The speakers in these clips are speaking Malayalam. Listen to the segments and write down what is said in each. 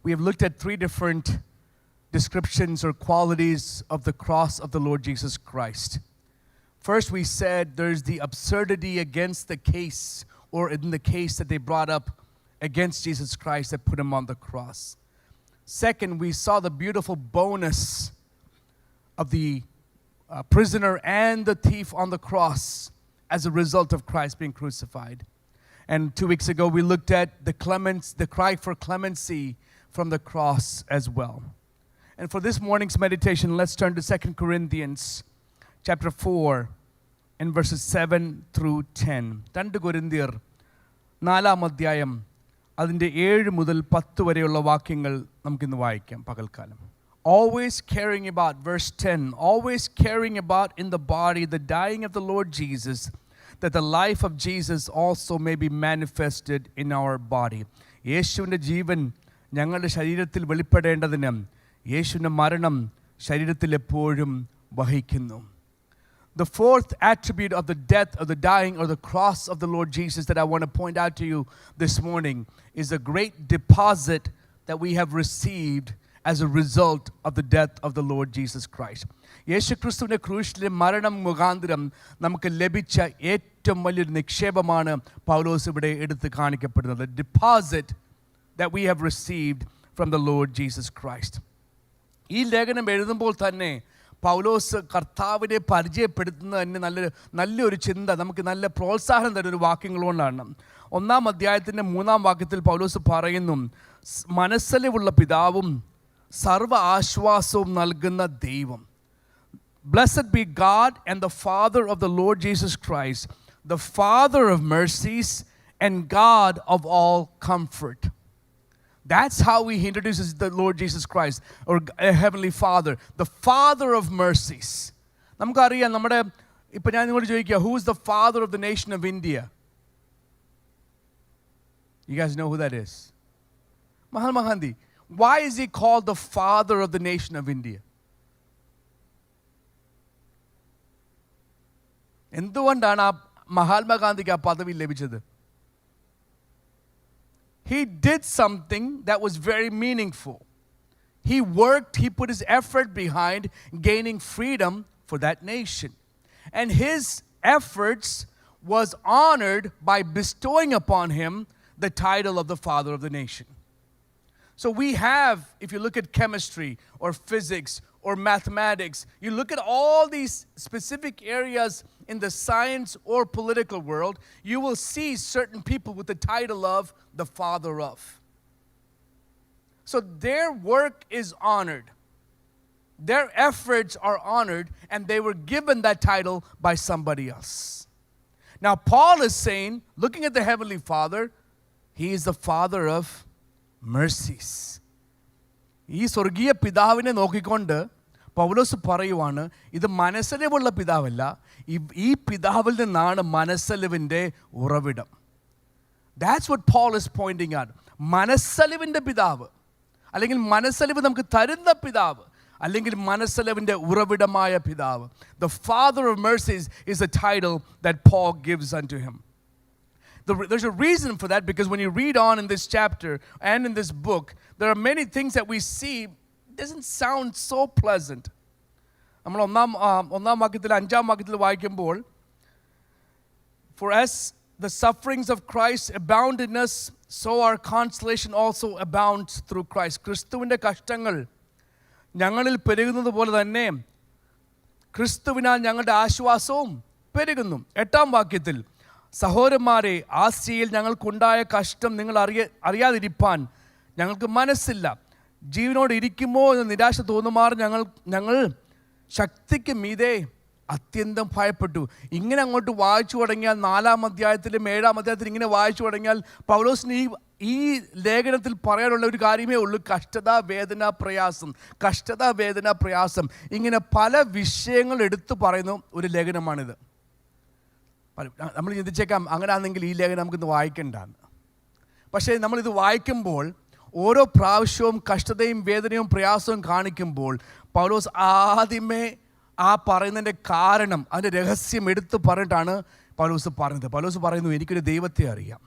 we have looked at three different descriptions or qualities of the cross of the Lord Jesus Christ. First, we said there's the absurdity against the case, or in the case that they brought up against Jesus Christ that put him on the cross. Second, we saw the beautiful bonus of the prisoner and the thief on the cross as a result of Christ being crucified. And 2 weeks ago, we looked at the cry for clemency from the cross as well. And for this morning's meditation, let's turn to 2 Corinthians chapter 4 and verses 7 through 10. 2 Corinthier 4 അധ്യായം അതിൻ്റെ 7 മുതൽ 10 വരെയുള്ള വാക്യങ്ങൾ നമുക്കിന്ന് വായിക്കാം പകൽക്കാലം. Always caring about, verse 10, always caring about in the body the dying of the Lord Jesus, that the life of Jesus also may be manifested in our body. യേശുവിൻ്റെ ജീവൻ ഞങ്ങളുടെ ശരീരത്തിൽ വെളിപ്പെടേണ്ടതിന് യേശുവിൻ്റെ മരണം ശരീരത്തിൽ എപ്പോഴും വഹിക്കുന്നു. The fourth attribute of the death, of the dying, or the cross of the Lord Jesus that I want to point out to you this morning is a great deposit that we have received as a result of the death of the Lord Jesus Christ. യേശു ക്രിസ്തുവിൻ്റെ ക്രൂശിലെ മരണം മുഖാന്തരം നമുക്ക് ലഭിച്ച ഏറ്റവും വലിയൊരു നിക്ഷേപമാണ് പൗലോസ് ഇവിടെ എടുത്ത് കാണിക്കപ്പെടുന്നത്. Deposit that we have received from the Lord Jesus Christ. ഈ ലേഖനം എഴുതുമ്പോൾ തന്നെ പൗലോസ് കർത്താവിനെ പരിചയപ്പെടുത്തുന്നത് തന്നെ നല്ലൊരു ചിന്ത, നമുക്ക് നല്ല പ്രോത്സാഹനം തരുന്ന ഒരു വാക്യങ്ങൾ കൊണ്ടാണ്. 1 അധ്യായത്തിൻ്റെ 3 വാക്യത്തിൽ പൗലോസ് പറയുന്നു, മനസ്സലിവുള്ള പിതാവും സർവ്വ ആശ്വാസവും നൽകുന്ന ദൈവം. Blessed be God and the Father of the Lord Jesus Christ, the Father of mercies and God of all comfort. That's how he introduces the Lord Jesus Christ, or Heavenly Father, the Father of mercies. നമുക്കറിയാം, നമ്മുടെ ഇപ്പം ഞാൻ നിങ്ങളോട് ചോദിക്കുക, who is the father of the nation of India? You guys know who that is? Mahatma Gandhi. Why is he called the father of the nation of India? എന്തുകൊണ്ടാണ് ആ മഹാത്മാഗാന്ധിക്ക് ആ പദവി ലഭിച്ചത്? He did something that was very meaningful. He worked, he put his effort behind gaining freedom for that nation. And his efforts was honored by bestowing upon him the title of the father of the nation. So we have, if you look at chemistry or physics or mathematics, you look at all these specific areas in the science or political world, you will see certain people with the title of the father of. So their work is honored. Their efforts are honored, and they were given that title by somebody else. Now Paul is saying, looking at the Heavenly Father, he is the Father of mercies. ഈ സ്വർഗീയ പിതാവിനെ നോക്കിക്കൊണ്ട് പൗലോസ് പറയുവാണ്, ഇത് മനസ്സലിവുള്ള പിതാവല്ല, ഈ പിതാവിൽ നിന്നാണ് മനസ്സലിവിൻ്റെ ഉറവിടം. That's what Paul is pointing out. മനസ്സലിവിൻ്റെ പിതാവ്, അല്ലെങ്കിൽ മനസ്സലിവ് നമുക്ക് തരുന്ന പിതാവ്, അല്ലെങ്കിൽ മനസ്സലിവിൻ്റെ ഉറവിടമായ പിതാവ്. The Father of mercies is a title that Paul gives unto him. There's a reason for that, because when you read on in this chapter and in this book, there are many things that we see doesn't sound so pleasant. നമ്മൾ ഒന്നാം വാക്യത്തിൽ 5 വാക്യത്തിൽ വായിക്കുമ്പോൾ, for as the sufferings of Christ abound in us, so our consolation also abounds through Christ. ക്രിസ്തുവിൻ്റെ കഷ്ടങ്ങൾ ഞങ്ങളിൽ പെരുകുന്നത് പോലെ തന്നെ ക്രിസ്തുവിനാൽ ഞങ്ങളുടെ ആശ്വാസവും പെരുകുന്നു. 8 വാക്യത്തിൽ, സഹോദരന്മാരെ, ആസ്യയിൽ ഞങ്ങൾക്കുണ്ടായ കഷ്ടം നിങ്ങൾ അറിയാതിരിപ്പാൻ ഞങ്ങൾക്ക് മനസ്സില്ല. ജീവനോട് ഇരിക്കുമോ എന്ന് നിരാശ തോന്നുമാറ് ഞങ്ങൾ ശക്തിക്ക് മീതെ അത്യന്തം ഭയപ്പെട്ടു. ഇങ്ങനെ അങ്ങോട്ട് വായിച്ചു തുടങ്ങിയാൽ 4 അധ്യായത്തിലും 7 അധ്യായത്തിലും ഇങ്ങനെ വായിച്ചു തുടങ്ങിയാൽ പൗലോസിന് ഈ ലേഖനത്തിൽ പറയാനുള്ള ഒരു കാര്യമേ ഉള്ളൂ, കഷ്ടത, വേദന, പ്രയാസം, കഷ്ടത, വേദന, പ്രയാസം. ഇങ്ങനെ പല വിഷയങ്ങൾ എടുത്തു പറയുന്ന ഒരു ലേഖനമാണിത്. നമ്മൾ ചിന്തിച്ചേക്കാം, അങ്ങനെയാണെങ്കിൽ ഈ ലേഖനം നമുക്കിന്ന് വായിക്കേണ്ടാന്ന്. പക്ഷേ നമ്മളിത് വായിക്കുമ്പോൾ ഓരോ പ്രാവശ്യവും കഷ്ടതയും വേദനയും പ്രയാസവും കാണിക്കുമ്പോൾ പൗലോസ് ആദ്യമേ ആ പറയുന്നതിൻ്റെ കാരണം, അതിൻ്റെ രഹസ്യം എടുത്ത് പറഞ്ഞിട്ടാണ് പൗലോസ് പറയുന്നത്. പൗലോസ് പറയുന്നു, എനിക്കൊരു ദൈവത്തെ അറിയാം,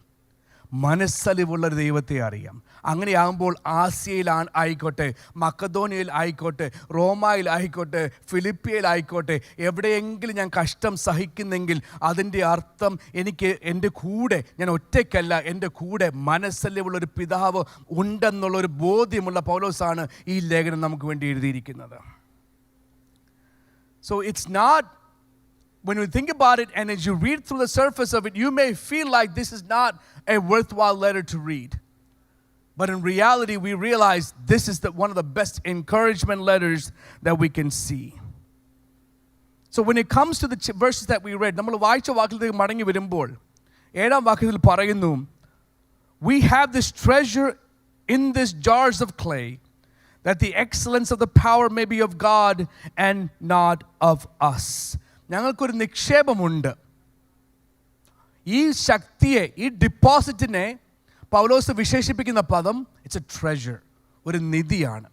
മനസ്സലിവുള്ളൊരു ദൈവത്തെ അറിയാം. അങ്ങനെയാകുമ്പോൾ ആസിയയിൽ ആയിക്കോട്ടെ, മക്കതോനിയയിൽ ആയിക്കോട്ടെ, റോമായിൽ ആയിക്കോട്ടെ, ഫിലിപ്പിയയിൽ ആയിക്കോട്ടെ, എവിടെയെങ്കിലും ഞാൻ കഷ്ടം സഹിക്കുന്നെങ്കിൽ അതിൻ്റെ അർത്ഥം എനിക്ക് എൻ്റെ കൂടെ, ഞാൻ ഒറ്റയ്ക്കല്ല, എൻ്റെ കൂടെ മനസ്സലിവുള്ളൊരു പിതാവ് ഉണ്ടെന്നുള്ളൊരു ബോധ്യമുള്ള പൗലോസാണ് ഈ ലേഖനം നമുക്ക് വേണ്ടി എഴുതിയിരിക്കുന്നത്. So it's not, when you think about it and as you read through the surface of it, you may feel like this is not a worthwhile letter to read. But in reality, we realize this is one of the best encouragement letters that we can see. So when it comes to the verses that we read, നമ്മൾ വായിച്ച വാക്യത്തിലേക്ക് മടങ്ങി വരുമ്പോൾ 7-ാം വാക്യത്തിൽ പറയുന്നു, we have this treasure in these jars of clay, that the excellence of the power may be of God and not of us. ഞങ്ങൾക്കൊരു നിക്ഷേപമുണ്ട്. ഈ ശക്തിയെ, ഈ ഡിപ്പോസിറ്റിനെ പൗലോസ് വിശേഷിപ്പിക്കുന്ന പദം ഇറ്റ്സ് എ ട്രെഷർ, ഒരു നിധിയാണ്,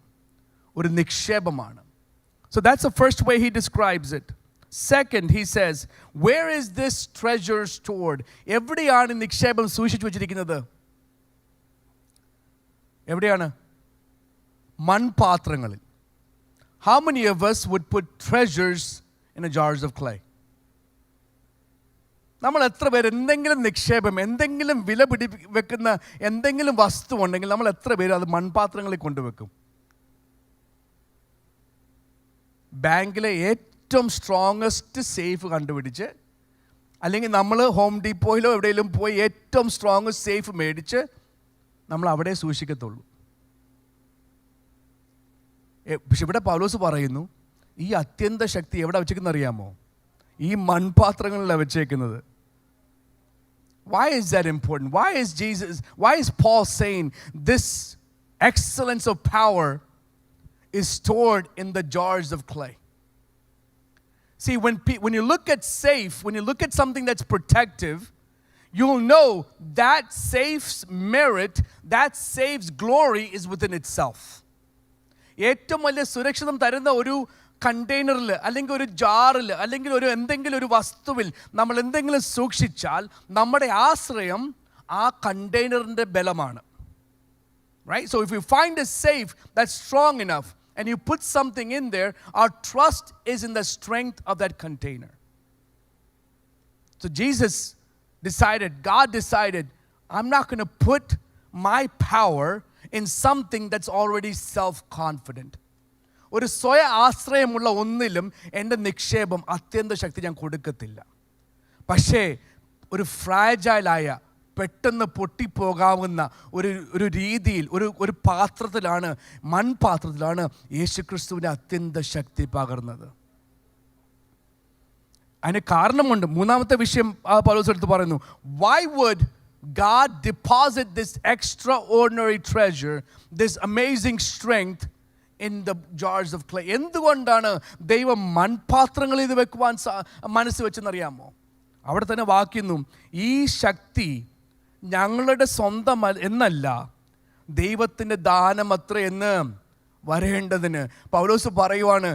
ഒരു നിക്ഷേപമാണ്. So that's the first way he describes it. Second, he says, where is this treasure stored? എവിടെയാണ് നിക്ഷേപം സൂക്ഷിച്ചു വച്ചിരിക്കുന്നത്? എവിടെയാണ്? മൺപാത്രങ്ങളിൽ. How many of us would put treasures in a jars of clay? നമ്മൾ എത്ര പേര് എന്തെങ്കിലും നിക്ഷേപം, എന്തെങ്കിലും വില വെക്കുന്ന എന്തെങ്കിലും വസ്തു ഉണ്ടെങ്കിൽ നമ്മൾ എത്ര പേര് അത് മൺപാത്രങ്ങളിൽ കൊണ്ടുവെക്കും? ബാങ്കിലെ ഏറ്റവും സ്ട്രോങ്ങസ്റ്റ് സേഫ് കണ്ടുപിടിച്ച്, അല്ലെങ്കിൽ നമ്മൾ ഹോം ഡിപ്പോയിലോ എവിടെയെങ്കിലും പോയി ഏറ്റവും സ്ട്രോങ്ങസ്റ്റ് സേഫ് മേടിച്ച് നമ്മൾ അവിടെ സൂക്ഷിക്കത്തുള്ളൂ. പക്ഷെ ഇവിടെ പൗലോസ് പറയുന്നു, ഈ അത്യന്ത ശക്തി എവിടെ വെച്ചേക്കുന്നത് അറിയാമോ? ഈ മൺപാത്രങ്ങളിലാണ് വെച്ചേക്കുന്നത്. Why is that important? Why is Paul saying this excellence of power is stored in the jars of clay? See, when you look at safe, when you look at something that's protective, you'll know that safe's merit, that safe's glory is within itself. ഏറ്റവും വലിയ സുരക്ഷിതം തരുന്ന ഒരു കണ്ടെയ്നറിൽ, അല്ലെങ്കിൽ ഒരു ജാറിൽ, അല്ലെങ്കിൽ എന്തെങ്കിലും ഒരു വസ്തുവിൽ നമ്മൾ എന്തെങ്കിലും സൂക്ഷിച്ചാൽ നമ്മുടെ ആശ്രയം ആ കണ്ടെയ്നറിൻ്റെ ബലമാണ്. Right? So if you find a safe that's strong enough and you put something in there, our trust is in the strength of that container. So God decided, I'm not going to put my power in something that's already self-confident. ഒരു സ്വയ ആശ്രയമുള്ള ഒന്നിലും എൻ്റെ നിക്ഷേപം, അത്യന്ത ശക്തി ഞാൻ കൊടുക്കത്തില്ല. പക്ഷേ ഒരു ഫ്രാജൈലായ, പെട്ടെന്ന് പൊട്ടിപ്പോകാവുന്ന ഒരു രീതിയിൽ, ഒരു പാത്രത്തിലാണ്, മൺപാത്രത്തിലാണ് യേശുക്രിസ്തുവിൻ്റെ അത്യന്ത ശക്തി പകർന്നത്. അതിന് കാരണമുണ്ട്. മൂന്നാമത്തെ വിഷയം പൗലോസ് എടുത്ത് പറയുന്നു, why would God deposit this extraordinary treasure, this amazing strength in the jars of clay? എന്തുകൊണ്ടാണ് ദൈവം മൺപാത്രങ്ങളിൽ ഇത് വെക്കുവാൻ മനസ്സ് വെച്ചെന്നറിയാമോ? അവിടെ തന്നെ വാക്യുന്നു, ഈ ശക്തി ഞങ്ങളുടെ സ്വന്തം എന്നല്ല, ദൈവത്തിൻ്റെ ദാനമത്ര എന്ന് വരേണ്ടതിന്. പൗലോസ് പറയുവാണ്,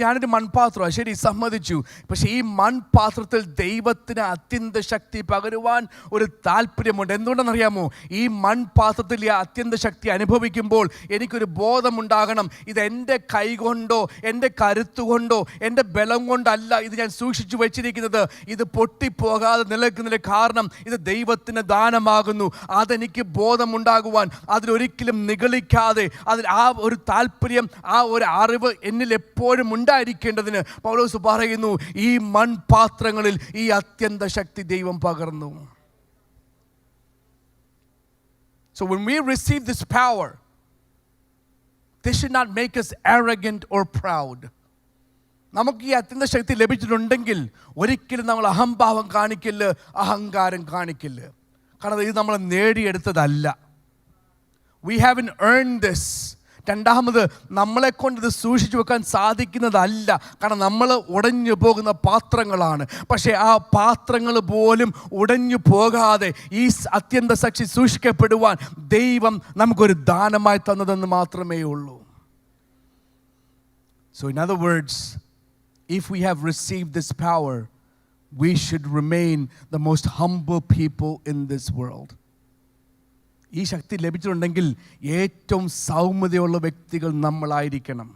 ഞാനൊരു മൺപാത്രമാണ്, ശരി, സമ്മതിച്ചു. പക്ഷെ ഈ മൺപാത്രത്തിൽ ദൈവത്തിന് അത്യന്ത ശക്തി പകരുവാൻ ഒരു താല്പര്യമുണ്ട്. എന്തുകൊണ്ടെന്നറിയാമോ? ഈ മൺപാത്രത്തിൽ ഈ അത്യന്ത ശക്തി അനുഭവിക്കുമ്പോൾ എനിക്കൊരു ബോധമുണ്ടാകണം, ഇത് എൻ്റെ കൈ കൊണ്ടോ എൻ്റെ കരുത്തുകൊണ്ടോ എൻ്റെ ബലം കൊണ്ടല്ല ഇത് ഞാൻ സൂക്ഷിച്ചു വെച്ചിരിക്കുന്നത്. ഇത് പൊട്ടിപ്പോകാതെ നിലനിൽക്കുന്നതിന് കാരണം ഇത് ദൈവത്തിന് ദാനമാകുന്നു. അതെനിക്ക് ബോധമുണ്ടാകുവാൻ, അതിലൊരിക്കലും നിഗളിക്കാതെ, അതിൽ ആ ഒരു താല്പര്യം, ആ ഒരു അറിവ് എന്നിൽ എപ്പോഴും ഉണ്ടായിരിക്കേണ്ടതിന് പൗലോസ് പറയുന്നു, ഈ മൺപാത്രങ്ങളിൽ ഈ അത്യന്ത ശക്തി ദൈവം പകർന്നു. So when we receive this power, this should not make us arrogant or proud. നമുക്ക് ഈ അത്യന്ത ശക്തി ലഭിച്ചിട്ടുണ്ടെങ്കിൽ ഒരിക്കലും നമ്മൾ അഹംഭാവം കാണിക്കില്ല, അഹങ്കാരം കാണിക്കില്ല. കാരണം ഇത് നമ്മൾ നേടിയെടുത്തതല്ല. We haven't earned this. രണ്ടാമത്, നമ്മളെ കൊണ്ട് ഇത് സൂക്ഷിച്ചു വെക്കാൻ സാധിക്കുന്നതല്ല. കാരണം നമ്മൾ ഉടഞ്ഞു പോകുന്ന പാത്രങ്ങളാണ്. പക്ഷേ ആ പാത്രങ്ങൾ പോലും ഉടഞ്ഞു പോകാതെ ഈ അത്യന്ത ശക്തി സൂക്ഷിക്കപ്പെടുവാൻ ദൈവം നമുക്കൊരു ദാനമായി തന്നതെന്ന് മാത്രമേ ഉള്ളൂ. So in other words, if we have received this power, we should remain the most humble people in this world. ഈ ശക്തി ലഭിച്ചിട്ടുണ്ടെങ്കിൽ ഏറ്റവും സൗമ്യതയുള്ള വ്യക്തികൾ നമ്മളായിരിക്കണം.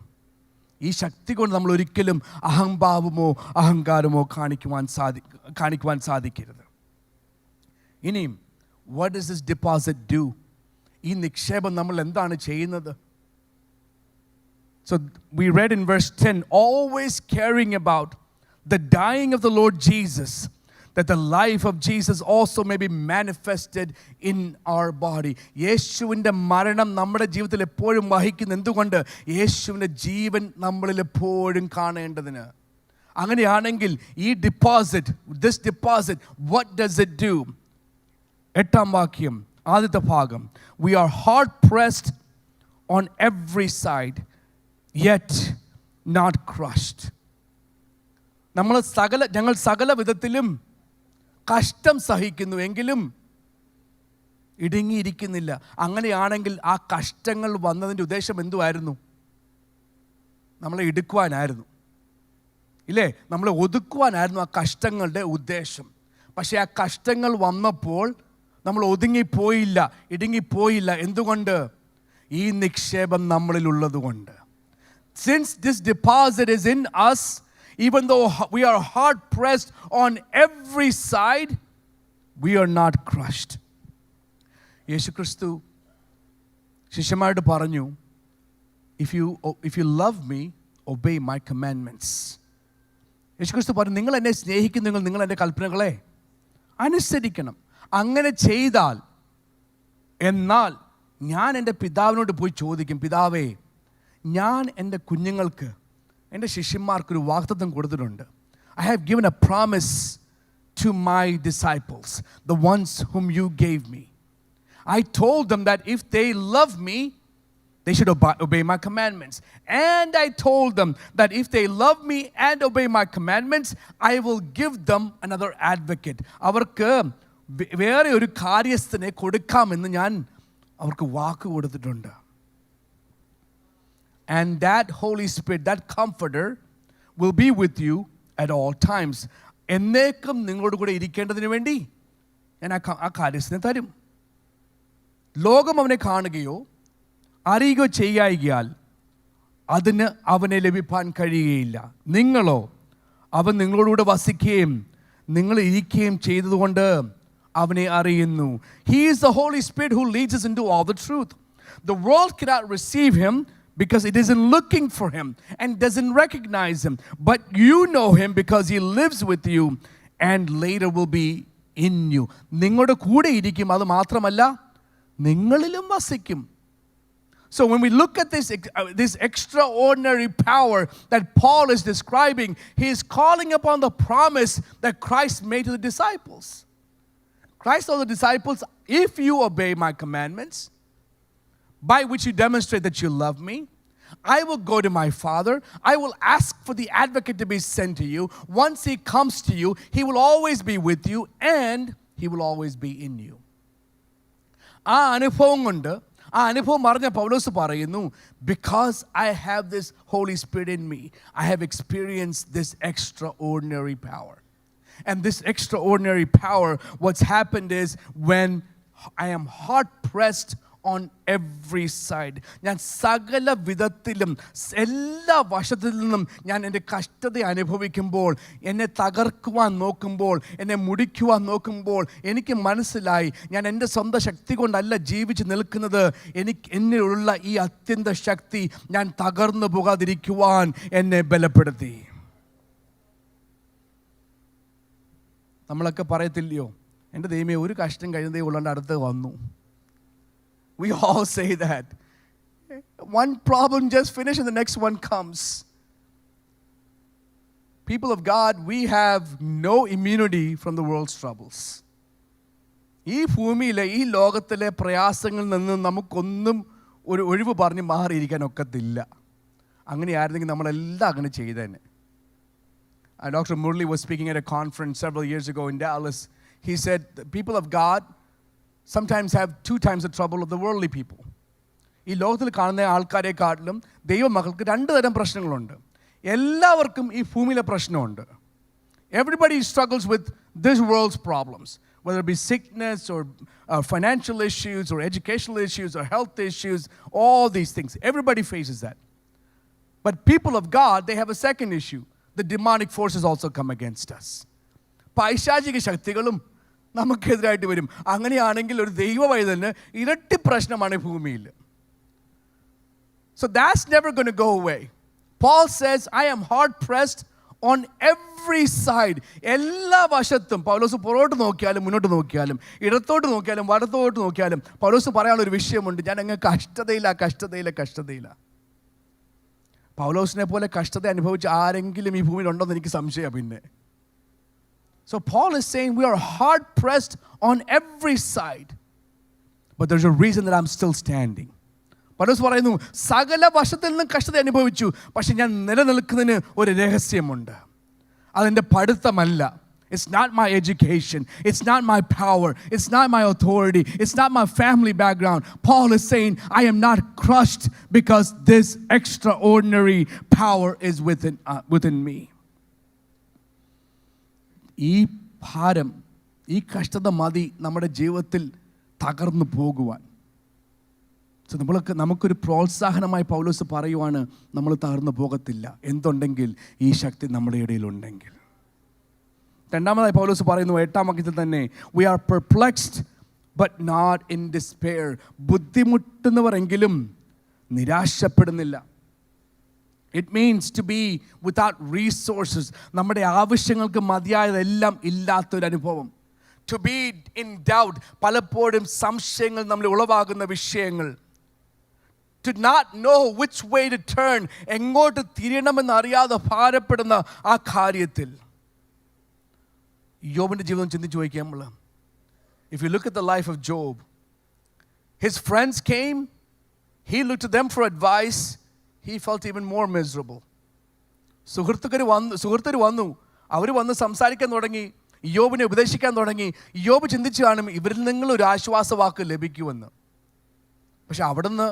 ഈ ശക്തി കൊണ്ട് നമ്മൾ ഒരിക്കലും അഹംഭാവമോ അഹങ്കാരമോ കാണിക്കുവാൻ സാധിക്കരുത്. ഇനിയും what does this deposit do? ഈ നിക്ഷേപം നമ്മൾ എന്താണ് ചെയ്യുന്നത്? So we read in verse 10, always caring about the dying of the Lord Jesus, that the life of Jesus also may be manifested in our body. യേശുവിൻ്റെ മരണം നമ്മുടെ ജീവിതത്തിൽ എപ്പോഴും വഹിക്കുന്ന എന്തുകൊണ്ട്? യേശുവിൻ്റെ ജീവൻ നമ്മളിൽ എപ്പോഴും കാണേണ്ടതിന്. അങ്ങനെയാണെങ്കിൽ ഈ this deposit, what does it do? 8ാം വാക്യം, ആദ്യത്തെ ഭാഗം, we are hard pressed on every side yet not crushed. ഞങ്ങൾ സകല വിധത്തിലും കഷ്ടം സഹിക്കുന്നു എങ്കിലും ഇടുങ്ങിയിരിക്കുന്നില്ല. അങ്ങനെയാണെങ്കിൽ ആ കഷ്ടങ്ങൾ വന്നതിൻ്റെ ഉദ്ദേശം എന്തുവായിരുന്നു? നമ്മളെ ഇടുക്കുവാനായിരുന്നു, ഇല്ലേ? നമ്മളെ ഒതുക്കുവാനായിരുന്നു ആ കഷ്ടങ്ങളുടെ ഉദ്ദേശം. പക്ഷേ ആ കഷ്ടങ്ങൾ വന്നപ്പോൾ നമ്മൾ ഒതുങ്ങിപ്പോയില്ല, ഇടുങ്ങിപ്പോയില്ല. എന്തുകൊണ്ട്? ഈ നിക്ഷേപം നമ്മളിലുള്ളത് കൊണ്ട്. Since this deposit is in us, even though we are hard pressed on every side, we are not crushed. യേശുക്രിസ്തു ശിഷ്യന്മാരോട് പറഞ്ഞു, if you love me, obey my commandments. യേശുക്രിസ്തു പറഞ്ഞു, നിങ്ങൾ എന്നെ സ്നേഹിക്കുന്നെങ്കിൽ നിങ്ങൾ എൻ്റെ കൽപ്പനകളെ അനുസരിക്കണം. അങ്ങനെ ചെയ്താൽ, എന്നാൽ ഞാൻ എൻ്റെ പിതാവിനോട് പോയി ചോദിക്കും, പിതാവേ, ഞാൻ എൻ്റെ കുഞ്ഞുങ്ങൾക്ക്, എൻ്റെ ശിഷ്യന്മാർക്കൊരു വാഗ്ദത്തം കൊടുത്തിട്ടുണ്ട്. I have given a promise to my disciples, the ones whom you gave me. I told them that if they love me, they should obey my commandments. And I told them that if they love me and obey my commandments, I will give them another advocate. അവർക്ക് വേറെ ഒരു കാര്യസ്ഥനെ കൊടുക്കാമെന്ന് ഞാൻ അവർക്ക് വാക്ക് കൊടുത്തിട്ടുണ്ട്. And that Holy Spirit, that Comforter, will be with you at all times. എന്നേക്കും നിങ്ങളോട് കൂടെ ഇരിക്കേണ്ടതിന് വേണ്ടി ഞാൻ ആ കാര്യസ്ഥനെ തരും. ലോകം അവനെ കാണുകയോ അറിയുകയോ ചെയ്യായികയാൽ അതിന് അവനെ ലഭിപ്പാൻ കഴിയുകയില്ല. നിങ്ങളോ അവൻ നിങ്ങളോടുകൂടെ വസിക്കുകയും നിങ്ങൾ ഇരിക്കുകയും ചെയ്തതുകൊണ്ട് അവനെ അറിയുന്നു. He is the Holy Spirit who leads us into all the truth. The world cannot receive him because it isn't looking for him and doesn't recognize him. But you know him because he lives with you and later will be in you. നിങ്ങളുടെ കൂടെ ഇരിക്കും, അത് മാത്രമല്ല നിങ്ങളിലും വസിക്കും. So when we look at this extraordinary power that Paul is describing, he is calling upon the promise that Christ made to the disciples. Christ told the disciples, if you obey my commandments, by which you demonstrate that you love me, I will go to my Father. I will ask for the advocate to be sent to you. Once he comes to you, he will always be with you and he will always be in you. ആ അനുഭവം പറഞ്ഞ പൗലോസ് പറയുന്നു, because I have this Holy Spirit in me, I have experienced this extraordinary power. And this extraordinary power, what's happened is when I am hard pressed on every side, ഞാൻ സകല വിധത്തിലും എല്ലാ വശത്തിൽ നിന്നും ഞാൻ എൻ്റെ കഷ്ടത അനുഭവിക്കുമ്പോൾ, എന്നെ തകർക്കുവാൻ നോക്കുമ്പോൾ, എന്നെ മുടിക്കുവാൻ നോക്കുമ്പോൾ എനിക്ക് മനസ്സിലായി ഞാൻ എൻ്റെ സ്വന്തം ശക്തി കൊണ്ടല്ല ജീവിച്ച് നിൽക്കുന്നത്. എന്നിലുള്ള ഈ അത്യന്ത ശക്തി ഞാൻ തകർന്നു പോകാതിരിക്കുവാൻ എന്നെ ബലപ്പെടുത്തി. നമ്മളൊക്കെ പറയത്തില്ലയോ, എൻ്റെ ദൈവമേ ഒരു കഷ്ടം കഴിയുന്നതേ ഉള്ളതുകൊണ്ട് അടുത്ത് വന്നു. We all say that. One problem just finished and the next one comes. People of God, we have no immunity from the world's troubles. ഈ ഭൂമിയിലെ ഈ ലോകത്തിലെ പ്രയാസങ്ങളിൽ നിന്ന് നമുക്കൊന്നും ഒരു ഒഴിവ് പറഞ്ഞ് മാറിയിരിക്കാൻ ഒക്കത്തില്ല. അങ്ങനെയായിരുന്നെങ്കിൽ നമ്മളെല്ലാം അങ്ങനെ ചെയ്തേനെ. Dr. Murli was speaking at a conference several years ago in Dallas. He said, the people of God sometimes have 2 times the trouble of the worldly people. ഈ ലോകത്തിൽ കാണുന്ന ആൾക്കാരെക്കാട്ടിലും ദൈവമക്കൾക്ക് 2 തരം പ്രശ്നങ്ങളുണ്ട്. എല്ലാവർക്കും ഈ ഭൂമിയിലെ പ്രശ്നമുണ്ട്. Everybody struggles with this world's problems, whether it be sickness or financial issues or educational issues or health issues, all these things. Everybody faces that. But people of God, they have a second issue. The demonic forces also come against us. പൈശാചിക ശക്തികളും നമുക്കെതിരായിട്ട് വരും. അങ്ങനെയാണെങ്കിൽ ഒരു ദൈവവൈതലിന് ഇരട്ടി പ്രശ്നമാണ് ഭൂമിയിൽ. So that's never going to go away. Paul says, I am hard pressed on every side. എല്ലാ വശത്തും പൗലോസ് പുറകോട്ട് നോക്കിയാലും മുന്നോട്ട് നോക്കിയാലും ഇടത്തോട്ട് നോക്കിയാലും വലത്തോട്ട് നോക്കിയാലും പൗലോസ് പറയാനുള്ളൊരു വിഷയമുണ്ട്. ഞാൻ അങ്ങ് കഷ്ടതയില്ല. പൗലോസിനെ പോലെ കഷ്ടത അനുഭവിച്ച് ആരെങ്കിലും ഈ ഭൂമിയിൽ ഉണ്ടോ എന്ന് എനിക്ക് സംശയം. പിന്നെ So Paul is saying we are hard pressed on every side, but there's a reason that I'm still standing. പൗലോസ് പറയുന്നു, സകല വശത്തിൽ നിന്നും കഷ്ടത അനുഭവിച്ചു, പക്ഷെ ഞാൻ നിലനിൽക്കുന്നതിന് ഒരു രഹസ്യമുണ്ട്. അതെൻ്റെ പഠിത്തമല്ല. It's not my education. It's not my power. It's not my authority. It's not my family background. Paul is saying, I am not crushed because this extraordinary power is within me. ഈ ഭാരം, ഈ കഷ്ടത മതി നമ്മുടെ ജീവിതത്തിൽ തകർന്നു പോകുവാൻ. സോ നമുക്കൊരു പ്രോത്സാഹനമായി പൗലോസ് പറയുവാണ്, നമ്മൾ തകർന്നു പോകത്തില്ല എന്തുണ്ടെങ്കിൽ ഈ ശക്തി നമ്മുടെ ഇടയിലുണ്ടെങ്കിൽ. രണ്ടാമതായി പൗലോസ് പറയുന്നു 8-ാം വാക്യത്തിൽ തന്നെ, we are perplexed but not in despair. ബുദ്ധിമുട്ടുന്നവരെങ്കിലും നിരാശപ്പെടുന്നില്ല. It means to be without resources. നമ്മുടെ ആവശ്യങ്ങൾക്ക് മതിയായതെല്ലാം ഇല്ലാത്തൊരു അനുഭവം. To be in doubt. പലപ്പോഴും സംശയങ്ങൾ നമ്മൾ ഉളവാകുന്ന വിഷയങ്ങൾ. To not know which way to turn. എങ്ങോട്ട് തിരിയണമെന്ന് അറിയാതെ ഭാരപ്പെടുന്ന ആ കാര്യത്തിൽ. യോബിൻ്റെ ജീവിതം ചിന്തിച്ചു നോക്കിയാൽ നമ്മൾ, if you look at the life of Job, his friends came, he looked to them for advice, he felt even more miserable. സുഹൃത്തുക്കൾ വന്നു, അവർ വന്ന് സംസാരിക്കാൻ തുടങ്ങി, യോബിനെ ഉപദേശിക്കാൻ തുടങ്ങി. യോബ് ചിന്തിച്ചു കാണും ഇവരിൽ നിങ്ങൾ ഒരു ആശ്വാസവാക്ക് ലഭിക്കുമെന്ന്. പക്ഷെ അവിടുന്ന്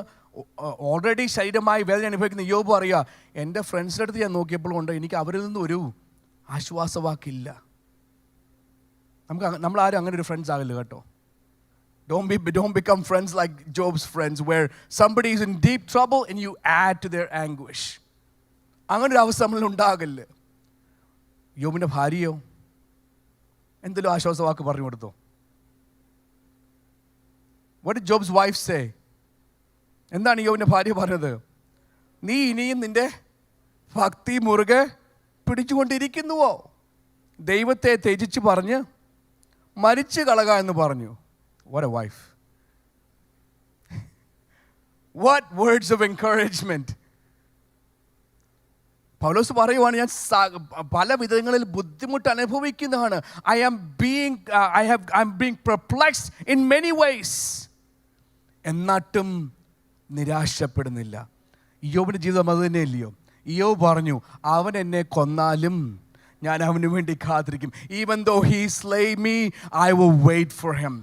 ഓൾറെഡി ശരീരമായി വേദന അനുഭവിക്കുന്ന യോബ് അറിയുക, എൻ്റെ ഫ്രണ്ട്സിൻ്റെ അടുത്ത് ഞാൻ നോക്കിയപ്പോൾ ഉണ്ട് എനിക്ക് അവരിൽ നിന്നും ഒരു ആശ്വാസവാക്കില്ല. നമ്മളാരും അങ്ങനെ ഒരു ഫ്രണ്ട്സ് ആകില്ല കേട്ടോ. Don't become friends like Job's friends, where somebody is in deep trouble and you add to their anguish. അങ്ങനെ ഒരു അവസ്ഥ നമ്മളിൽ ഉണ്ടാകില്ല. യോബിൻ്റെ ഭാര്യയോ എന്തെങ്കിലും ആശ്വാസവാക്ക് പറഞ്ഞു കൊടുത്തോ? What did Job's wife say? എന്താണ് യോബിൻ്റെ ഭാര്യ പറഞ്ഞത്? നീ ഇനിയും നിന്റെ ഭക്തി മുറുകെ പിടിച്ചുകൊണ്ടിരിക്കുന്നുവോ? ദൈവത്തെ ത്യജിച്ച് പറഞ്ഞ് മരിച്ചു കളക എന്ന് പറഞ്ഞു. What a wife. What words of encouragement. പൗലോസ് പറയുവാണ്, ഞാൻ പല വിധങ്ങളിൽ ബുദ്ധിമുട്ട് അനുഭവിക്കുന്നതാണ്. I'm being perplexed in many ways. എന്നിട്ടും നിരാശപ്പെടുന്നില്ല. യോബിൻ്റെ ജീവിതം അത് തന്നെ ഇല്ലയോ? യോബ് പറഞ്ഞു, അവൻ എന്നെ കൊന്നാലും ഞാൻ അവന് വേണ്ടി കാത്തിരിക്കും. Even though he slay me, I will wait for him.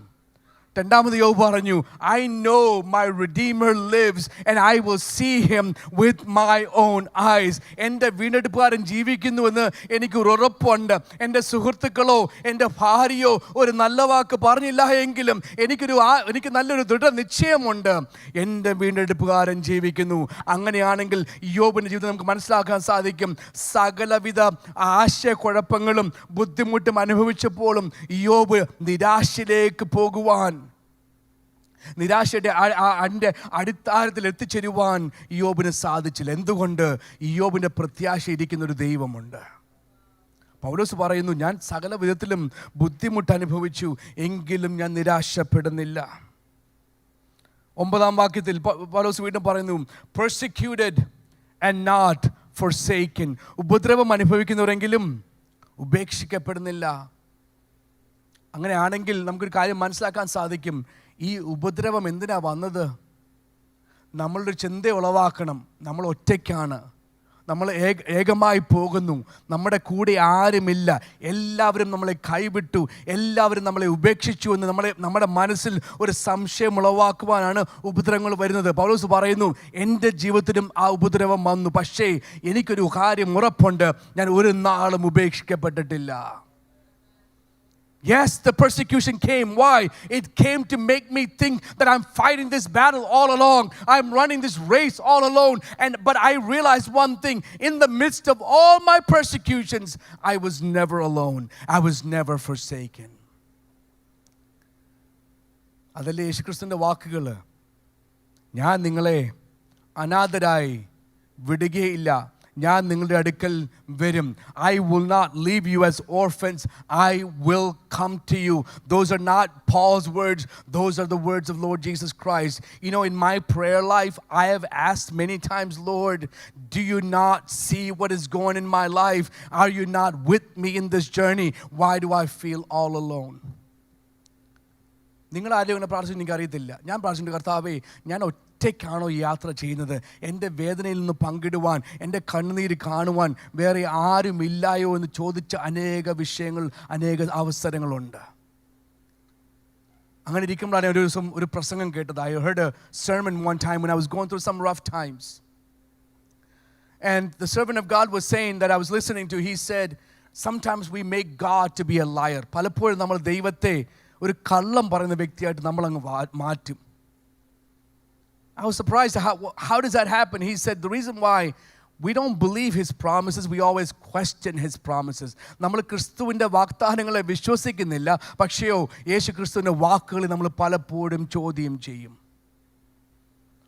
രണ്ടാമത് യോബ് പറഞ്ഞു, I know my Redeemer lives and I will see him with my own eyes. എൻ്റെ വീണ്ടെടുപ്പുകാരൻ ജീവിക്കുന്നുവെന്ന് എനിക്കൊരു ഉറപ്പുണ്ട്. എൻ്റെ സുഹൃത്തുക്കളോ എൻ്റെ ഭാര്യയോ ഒരു നല്ല വാക്ക് പറഞ്ഞില്ല എങ്കിലും എനിക്ക് നല്ലൊരു ദൃഢനിശ്ചയമുണ്ട്, എൻ്റെ വീണ്ടെടുപ്പുകാരൻ ജീവിക്കുന്നു. അങ്ങനെയാണെങ്കിൽ യോബിൻ്റെ ജീവിതം നമുക്ക് മനസ്സിലാക്കാൻ സാധിക്കും. സകലവിധ ആശയക്കുഴപ്പങ്ങളും ബുദ്ധിമുട്ടും അനുഭവിച്ചപ്പോഴും യോബ് നിരാശയിലേക്ക് പോകുവാൻ, നിരാശയുടെ അടിത്താരത്തിൽ എത്തിച്ചേരുവാൻ യോബിന് സാധിച്ചില്ല. എന്തുകൊണ്ട്? യോബിൻ്റെ പ്രത്യാശ ഇരിക്കുന്നൊരു ദൈവമുണ്ട്. പൗലോസ് പറയുന്നു, ഞാൻ സകല വിധത്തിലും ബുദ്ധിമുട്ട് അനുഭവിച്ചു എങ്കിലും ഞാൻ നിരാശപ്പെടുന്നില്ല. 9-ാം വാക്യത്തിൽ പൗലോസ് വീണ്ടും പറയുന്നു, persecuted and not forsaken. ഉപദ്രവം അനുഭവിക്കുന്നവരെങ്കിലും ഉപേക്ഷിക്കപ്പെടുന്നില്ല. അങ്ങനെയാണെങ്കിൽ നമുക്കൊരു കാര്യം മനസ്സിലാക്കാൻ സാധിക്കും, ഈ ഉപദ്രവം എന്തിനാ വന്നത്? നമ്മളൊരു ചിന്ത ഉളവാക്കണം, നമ്മൾ ഒറ്റയ്ക്കാണ്, നമ്മൾ ഏകമായി പോകുന്നു, നമ്മുടെ കൂടെ ആരുമില്ല, എല്ലാവരും നമ്മളെ കൈവിട്ടു, എല്ലാവരും നമ്മളെ ഉപേക്ഷിച്ചു എന്ന് നമ്മുടെ മനസ്സിൽ ഒരു സംശയം ഉളവാക്കുവാനാണ് ഉപദ്രവങ്ങൾ വരുന്നത്. പൗലോസ് പറയുന്നു, എൻ്റെ ജീവിതത്തിലും ആ ഉപദ്രവം വന്നു, പക്ഷേ എനിക്കൊരു കാര്യം ഉറപ്പുണ്ട്, ഞാൻ ഒരു നാളും ഉപേക്ഷിക്കപ്പെട്ടിട്ടില്ല. Yes, the persecution came. Why? It came to make me think that I'm fighting this battle all along. I'm running this race all alone. But I realized one thing. In the midst of all my persecutions, I was never alone. I was never forsaken. അതല്ലേ യേശുക്രിസ്തുവിൻ്റെ വാക്കുകൾ. ഞാൻ നിങ്ങളെ അനാഥരായി വിടുകയില്ല, ഞാൻ നിങ്ങളുടെ അടുക്കൽ വരും. I will not leave you as orphans. I will come to you. Those are not Paul's words. Those are the words of Lord Jesus Christ. You know, in my prayer life, I have asked many times, Lord, do you not see what is going in my life? Are you not with me in this journey? Why do I feel all alone? നിങ്ങൾ ആരും അങ്ങനെ പ്രാർത്ഥിച്ചു എനിക്കറിയത്തില്ല. ഞാൻ പ്രാർത്ഥിച്ചിട്ടുണ്ട്, കർത്താവേ, ഞാൻ ഒറ്റയ്ക്കാണോ ഈ യാത്ര ചെയ്യുന്നത്? എൻ്റെ വേദനയിൽ നിന്ന് പങ്കിടുവാൻ, എൻ്റെ കണ്ണുനീര് കാണുവാൻ വേറെ ആരുമില്ലായോ എന്ന് ചോദിച്ച അനേക വിഷയങ്ങൾ, അനേക അവസരങ്ങളുണ്ട്. അങ്ങനെ ഇരിക്കുമ്പോഴാണ് ഒരു ദിവസം ഒരു പ്രസംഗം കേട്ടത്. I heard a sermon one time when I was going through some rough times. And the servant of God was saying that I was listening to, he said, sometimes we make God to be a liar. പലപ്പോഴും നമ്മൾ ദൈവത്തെ ഒരു കള്ളം പറയുന്ന വ്യക്തിയായിട്ട് നമ്മളങ്ങ് മാറ്റും. I was surprised how does that happen? He said the reason why we don't believe his promises, we always question his promises. നമ്മൾ ക്രിസ്തുവിൻ്റെ വാഗ്ദാനങ്ങളെ വിശ്വസിക്കുന്നില്ല, പക്ഷേയോ യേശു ക്രിസ്തുവിൻ്റെ വാക്കുകളെ നമ്മൾ പലപ്പോഴും ചോദ്യം ചെയ്യും.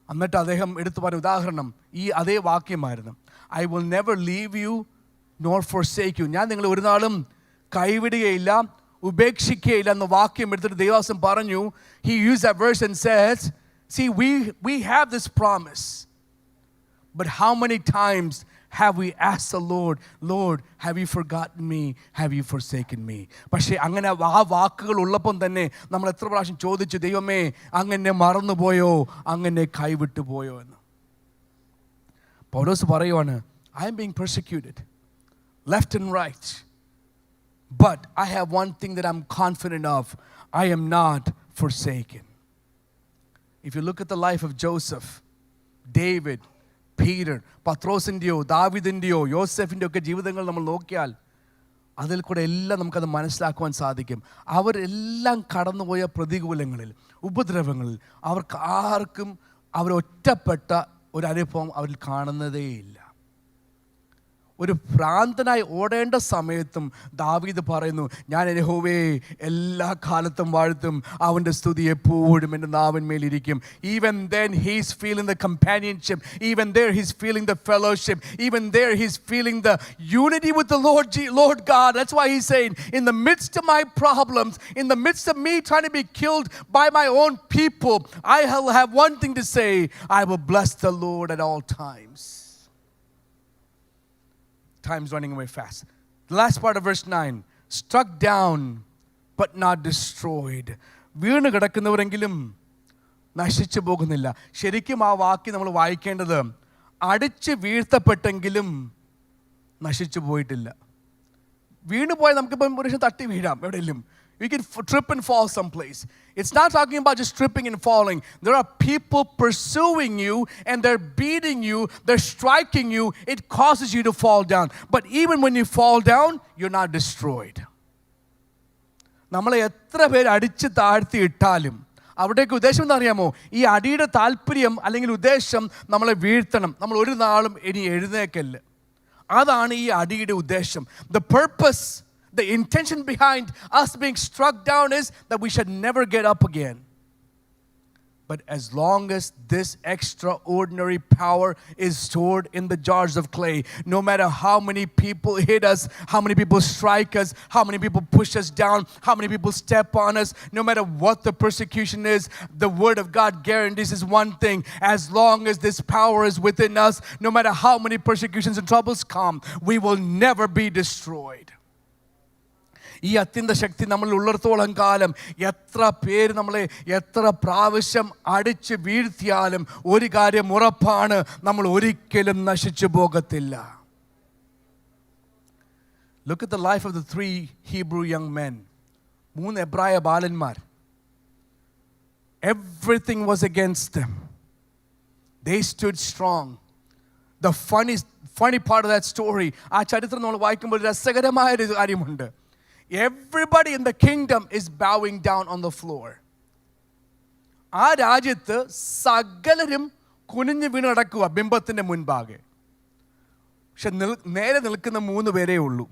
എന്നിട്ട് അദ്ദേഹം എടുത്തു പറഞ്ഞ ഉദാഹരണം ഈ അതേ വാക്യമായിരുന്നു. I will never leave you nor forsake you. ഞാൻ നിങ്ങളെ ഒരു നാളും കൈവിടുകയില്ല, ഉപേക്ഷിക്കുകയില്ല എന്ന വാക്യം എടുത്തിട്ട് ദൈവദാസൻ പറഞ്ഞു. He used that verse and says, see, we have this promise, but how many times have we asked the Lord, Lord, have you forgotten me? Have you forsaken me? പക്ഷേ അങ്ങനെ ആ വാക്കുകൾ ഉള്ളപ്പം തന്നെ നമ്മൾ എത്ര പ്രാവശ്യം ചോദിച്ചു, ദൈവമേ, അങ്ങനെ മറന്നുപോയോ, അങ്ങനെ കൈവിട്ടു പോയോ എന്ന്. പൗലോസ് പറയുവാണ്, I am being persecuted left and right, but I have one thing that I'm confident of, I am not forsaken. If you look at the life of Joseph, David, Peter, പത്രോസിൻ്റെയോ ദാവീദിൻ്റെയോ യോസെഫിൻ്റെയോ ഒക്കെ ജീവിതങ്ങൾ നമ്മൾ നോക്കിയാൽ അതിൽ കൂടെ എല്ലാം നമുക്കത് മനസ്സിലാക്കുവാൻ സാധിക്കും. അവരെല്ലാം കടന്നുപോയ പ്രതികൂലങ്ങളിൽ, ഉപദ്രവങ്ങളിൽ അവർക്ക് ആർക്കും അവരൊറ്റപ്പെട്ട ഒരു അനുഭവം അവരിൽ കാണുന്നതേയില്ല. ഒരു ഭ്രാന്തനായി ഓടേണ്ട സമയത്തും ദാവീദ് പറയുന്നു, ഞാൻ യഹോവയെ എല്ലാ കാലത്തും വാഴ്ത്തും, അവൻ്റെ സ്തുതി എപ്പോഴും എൻ്റെ നാവിന്മേലിരിക്കും. Even then he's feeling the companionship, even there he's feeling the fellowship, even there he's feeling the unity with the Lord God. That's why he's saying, in the midst of my problems, in the midst of me trying to be killed by my own people, I have one thing to say, I will bless the Lord at all times. Time's running away fast. The last part of verse 9, struck down but not destroyed. വീണ് കിടക്കുന്നവരെങ്കിലും നശിച്ചു പോകുന്നില്ല. ശരിക്കും ആ വാക്യം നമ്മൾ വായിക്കേണ്ടത് അടിച്ച് വീഴ്ത്തപ്പെട്ടെങ്കിലും നശിച്ചു പോയിട്ടില്ല. വീണ് പോയാൽ നമുക്കിപ്പം ഒരു തട്ടി വീഴാം എവിടെയെങ്കിലും. We can trip and fall someplace. It's not talking about just tripping and falling. There are people pursuing you and they're beating you, they're striking you. It causes you to fall down. But even when you fall down, you're not destroyed. നമ്മളെ എത്ര പേര് അടിച്ച് താഴ്ത്തി ഇട്ടാലും അവിടേക്ക് ഉദ്ദേശം എന്താ അറിയാമോ? ഈ അടിയുടെ താല്പര്യം അല്ലെങ്കിൽ ഉദ്ദേശം നമ്മളെ വീഴ്ത്തണം, നമ്മൾ ഒരു നാളും ഇനി എഴുന്നേക്കല്ല. അതാണ് ഈ അടിയുടെ ഉദ്ദേശം. The purpose, the intention behind us being struck down is that we should never get up again. But as long as this extraordinary power is stored in the jars of clay, no matter how many people hit us, how many people strike us, how many people push us down, how many people step on us, no matter what the persecution is, the Word of God guarantees is one thing: as long as this power is within us, no matter how many persecutions and troubles come, we will never be destroyed. ഈ അത്യന്ത ശക്തി നമ്മൾ ഉള്ളിടത്തോളം കാലം എത്ര പേര് നമ്മളെ എത്ര പ്രാവശ്യം അടിച്ച് വീഴ്ത്തിയാലും ഒരു കാര്യം ഉറപ്പാണ്, നമ്മൾ ഒരിക്കലും നശിച്ചു പോകത്തില്ല. Look at the life of the 3 Hebrew young men. 3 എബ്രായ ബാലന്മാർ. Everything was against them. They stood strong. The funny part of that story, ആ ചരിത്രം നമ്മൾ വായിക്കുമ്പോൾ രസകരമായ ഒരു കാര്യമുണ്ട്. Everybody in the kingdom is bowing down on the floor. ആ രാജ്യത്ത് സകലരും കുനിഞ്ഞു വീണ് നടക്കുക ബിംബത്തിന്റെ മുൻപാകെ. പക്ഷെ നേരെ നിൽക്കുന്ന 3 പേരേ ഉള്ളൂ.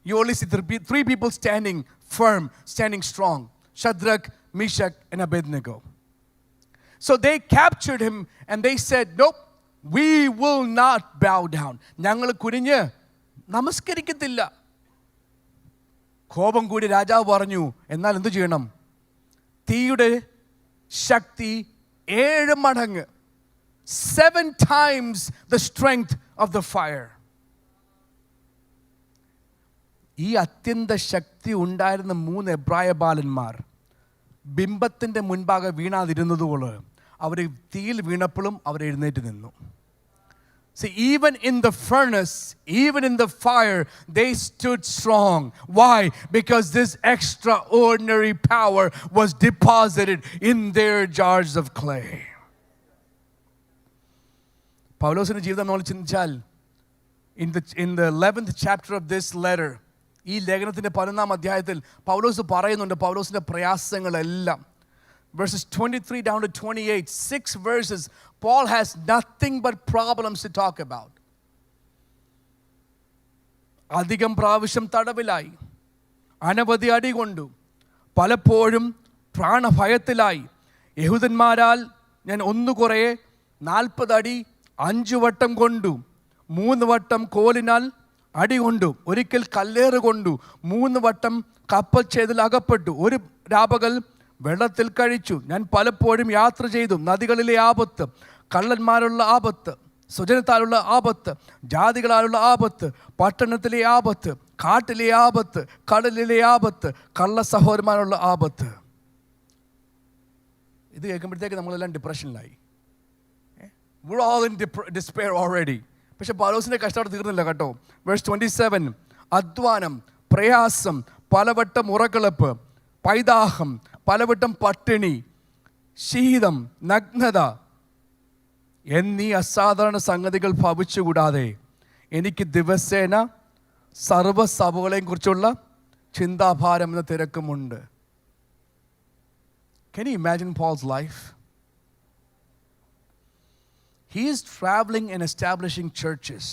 You only see 3 people standing firm, standing strong. Shadrach, Meshach, and Abednego. So they captured him and they said, nope, we will not bow down. ഞങ്ങൾ കുനിഞ്ഞ് നമസ്കരിക്കത്തില്ല. കോപം കൂടി രാജാവ് പറഞ്ഞു, എന്നാൽ എന്തു ചെയ്യണം? തീയുടെ ശക്തി 7 മടങ്ങ്, 7 times the strength of the fire. ഈ അത്യന്ത ശക്തി ഉണ്ടായിരുന്ന 3 എബ്രായ ബാലന്മാർ ബിംബത്തിൻ്റെ മുൻപാകെ വീണാതിരുന്നതുകൊണ്ട് അവർ തീയിൽ വീണപ്പോഴും അവർ എഴുന്നേറ്റ് നിന്നു. See, even in the furnace, even in the fire, they stood strong. Why? Because this extraordinary power was deposited in their jars of clay. പൗലോസിന്റെ ജീവിതം നമ്മൾ ചിന്തിച്ചാൽ in the 11th chapter of this letter, ഈ ലേഖനത്തിൻ്റെ 11ാം അധ്യായത്തിൽ പൗലോസ് പറയുന്നുണ്ട് പൗലോസിൻ്റെ പ്രയാസങ്ങളെല്ലാം. Verses 23 down to 28, 6 verses, Paul has nothing but problems to talk about. അധികം പ്രാവശ്യം തടവിലായി, അനവധി അടി കൊണ്ടു, പലപ്പോഴും പ്രാണഭയത്തിലായി. യഹൂദന്മാരാൽ ഞാൻ 1 കുറയെ 40 അടി 5 വട്ടം കൊണ്ടു, 3 വട്ടം കോലിനാൽ അടി കൊണ്ടു, ഒരിക്കൽ കല്ലേറ് കൊണ്ടു, 3 വട്ടം കപ്പൽ ചെയ്തിൽ അകപ്പെട്ടു, ഒരു രാപകൽ വെള്ളത്തിൽ കഴിച്ചു. ഞാൻ പലപ്പോഴും യാത്ര ചെയ്തു. നദികളിലെ ആപത്ത്, കള്ളന്മാരുള്ള ആപത്ത്, സ്വജനത്താലുള്ള ആപത്ത്, ജാതികളാലുള്ള ആപത്ത്, പട്ടണത്തിലെ ആപത്ത്, കാട്ടിലെ ആപത്ത്, കടലിലെ ആപത്ത്, കള്ള സഹോദരന്മാരുള്ള ആപത്ത്. ഇത് കേൾക്കുമ്പോഴത്തേക്ക് നമ്മളെല്ലാം ഡിപ്രഷനിലായി. We're all in despair already. പക്ഷെ പൗലോസിന്റെ കഷ്ടപ്പാട് തീർന്നില്ല കേട്ടോ. Verse 27, അധ്വാനം, പ്രയാസം, പലവട്ടം ഉറക്കളപ്പ്, പൈതാഹം, പലവട്ടം പട്ടിണി, ശീതം, നഗ്നത എന്നീ അസാധാരണ സംഗതികൾ ഭവിച്ചുകൂടാതെ എനിക്ക് ദിവസേന സർവ്വസഭകളെയും കുറിച്ചുള്ള ചിന്താഭാരം എന്ന തിരക്കുമുണ്ട്. Can you imagine Paul's life? He is traveling and establishing churches.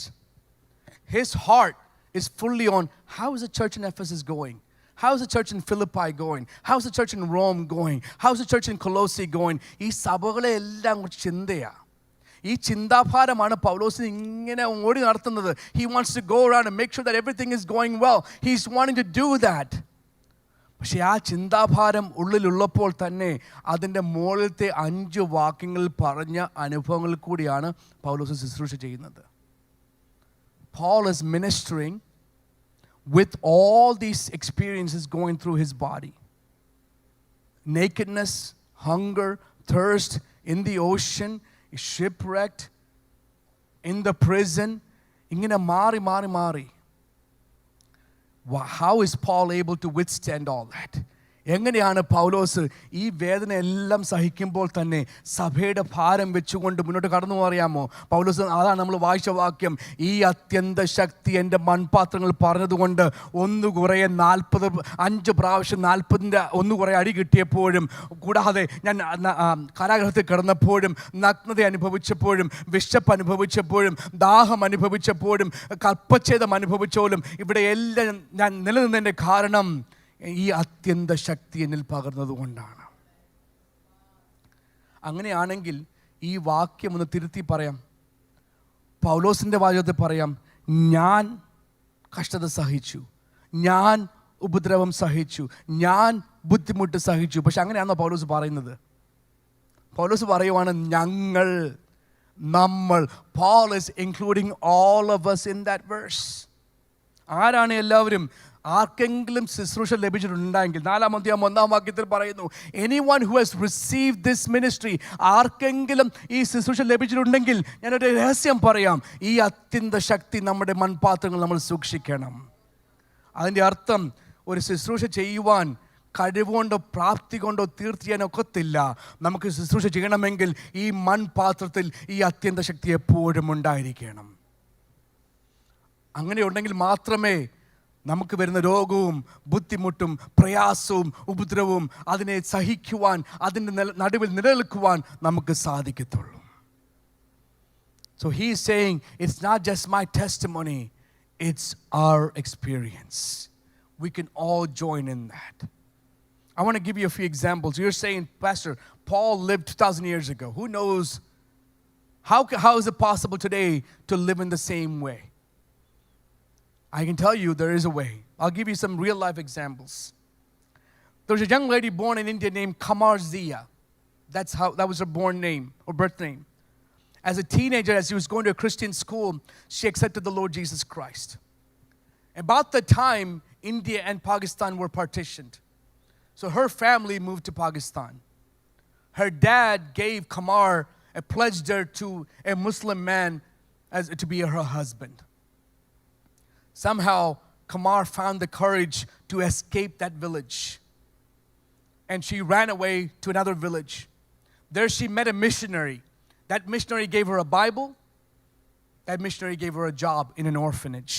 His heart is fully on how is the church in Ephesus going? How is the church in Philippi going? How is the church in Rome going? How is the church in Colossae going? ഈ സഭകളെ എല്ലാം കുറിച്ച് ചിന്തയാണ്. ഈ ചിന്താഭാരമാണ് പൗലോസ് ഇങ്ങനെ ഓടി നടത്തുന്നത്. He wants to go around and make sure that everything is going well. He's wanting to do that. പക്ഷേ ആ ചിന്താഭാരം ഉള്ളിലുള്ളപ്പോൾ തന്നെ അതിൻ്റെ മുകളിലത്തെ 5 വാക്യങ്ങളിൽ പറഞ്ഞ അനുഭവങ്ങളിൽ കൂടിയാണ് പൗലോസ് ശുശ്രൂഷ ചെയ്യുന്നത്. Paul is ministering with all these experiences going through his body. Nakedness, hunger, thirst, in the ocean, shipwrecked, in the prison. ഇങ്ങനെ മാറി. How is Paul able to withstand all that? എങ്ങനെയാണ് പൗലോസ് ഈ വേദന എല്ലാം സഹിക്കുമ്പോൾ തന്നെ സഭയുടെ ഭാരം വെച്ചുകൊണ്ട് മുന്നോട്ട് കടന്നു അറിയാമോ? പൗലോസ് അതാണ് നമ്മൾ വായിച്ച വാക്യം. ഈ അത്യന്ത ശക്തി എൻ്റെ മൺപാത്രങ്ങൾ പറഞ്ഞതുകൊണ്ട് 1 കുറയെ 5 പ്രാവശ്യം 40ൻ്റെ 1 കുറയെ അടി കിട്ടിയപ്പോഴും, കൂടാതെ ഞാൻ കാരാഗൃഹത്തിൽ കിടന്നപ്പോഴും, നഗ്നത അനുഭവിച്ചപ്പോഴും, വിശപ്പ് അനുഭവിച്ചപ്പോഴും, ദാഹം അനുഭവിച്ചപ്പോഴും, കൽപ്പച്ഛേദം അനുഭവിച്ചപ്പോഴും, ഇവിടെ എല്ലാം ഞാൻ നിലനിന്നതിൻ്റെ കാരണം ഈ അത്യന്ത ശക്തി എന്നിൽ പകർന്നതുകൊണ്ടാണ്. അങ്ങനെയാണെങ്കിൽ ഈ വാക്യം ഒന്ന് തിരുത്തി പറയാം. പൗലോസിൻ്റെ വാചകത്തിൽ പറയാം, ഞാൻ കഷ്ടത സഹിച്ചു, ഞാൻ ഉപദ്രവം സഹിച്ചു, ഞാൻ ബുദ്ധിമുട്ട് സഹിച്ചു. പക്ഷെ അങ്ങനെയാണോ പൗലോസ് പറയുന്നത്? പൗലോസ് പറയുവാണ് നമ്മൾ. Paul is including all of us in that verse. ആരാണ് എല്ലാവരും? ആർക്കെങ്കിലും ശുശ്രൂഷ ലഭിച്ചിട്ടുണ്ടെങ്കിൽ 4-ാം അധ്യായം 1-ാം വാക്യത്തിൽ പറയുന്നു, anyone who has received this ministry, ആർക്കെങ്കിലും ഈ ശുശ്രൂഷ ലഭിച്ചിട്ടുണ്ടെങ്കിൽ ഞാനൊരു രഹസ്യം പറയാം, ഈ അത്യന്ത ശക്തി നമ്മുടെ മൺപാത്രങ്ങൾ നമ്മൾ സൂക്ഷിക്കണം. അതിൻ്റെ അർത്ഥം ഒരു ശുശ്രൂഷ ചെയ്യുവാൻ കഴിവുകൊണ്ടോ പ്രാപ്തി കൊണ്ടോ തീർച്ചയാനൊക്കത്തില്ല. നമുക്ക് ശുശ്രൂഷ ചെയ്യണമെങ്കിൽ ഈ മൺപാത്രത്തിൽ ഈ അത്യന്ത ശക്തി എപ്പോഴും ഉണ്ടായിരിക്കണം. അങ്ങനെ ഉണ്ടെങ്കിൽ മാത്രമേ നമുക്ക് വരുന്ന രോഗവും ബുദ്ധിമുട്ടും പ്രയാസവും ഉപദ്രവവും അതിനെ സഹിക്കുവാൻ, അതിൻ്റെ നടുവിൽ നിലനിൽക്കുവാൻ നമുക്ക് സാധിക്കത്തുള്ളൂ. So he is saying, it's not just my testimony, it's our experience. We can all join in that. I want to give you a few examples. You're saying, Pastor, Paul lived 2,000 years ago. Who knows? How is it possible today to live in the same way? I can tell you there is a way. I'll give you some real life examples. There was a young lady born in India named Kamar Zia. That was her born name or birth name. As a teenager, as she was going to a Christian school, she accepted the Lord Jesus Christ. About the time, India and Pakistan were partitioned. So her family moved to Pakistan. Her dad gave Kamar, pledged her to a Muslim man to be her husband. Somehow, Kamar found the courage to escape that village. And she ran away to another village. There she met a missionary. That missionary gave her a Bible. That missionary gave her a job in an orphanage.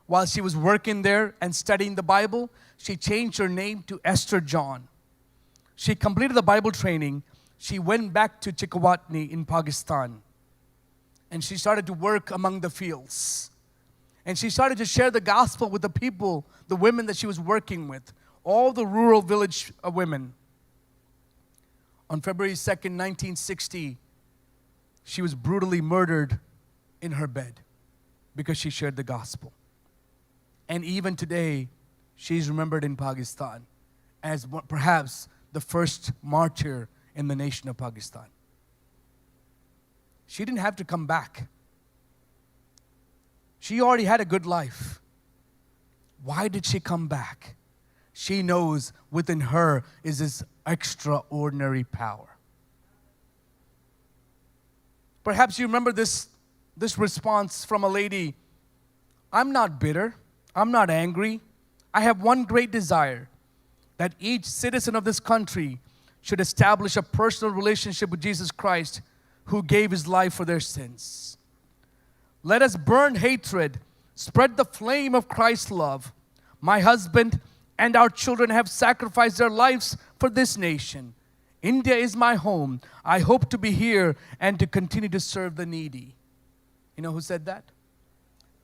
While she was working there and studying the Bible, she changed her name to Esther John. She completed the Bible training. She went back to Chikawatni in Pakistan. And she started to work among the fields. And she started to share the gospel with the people, the women that she was working with, all the rural village women. On February 2nd, 1960, she was brutally murdered in her bed because she shared the gospel. And even today, she's remembered in Pakistan as perhaps the first martyr in the nation of Pakistan. She didn't have to come back. She already had a good life. Why did she come back? She knows within her is this extraordinary power. Perhaps you remember this response from a lady. I'm not bitter. I'm not angry. I have one great desire, that each citizen of this country should establish a personal relationship with Jesus Christ, who gave his life for their sins. Let us burn hatred, spread the flame of Christ's love. My husband and our children have sacrificed their lives for this nation. India is my home. I hope to be here and to continue to serve the needy. You know who said that?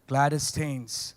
Gladys Staines.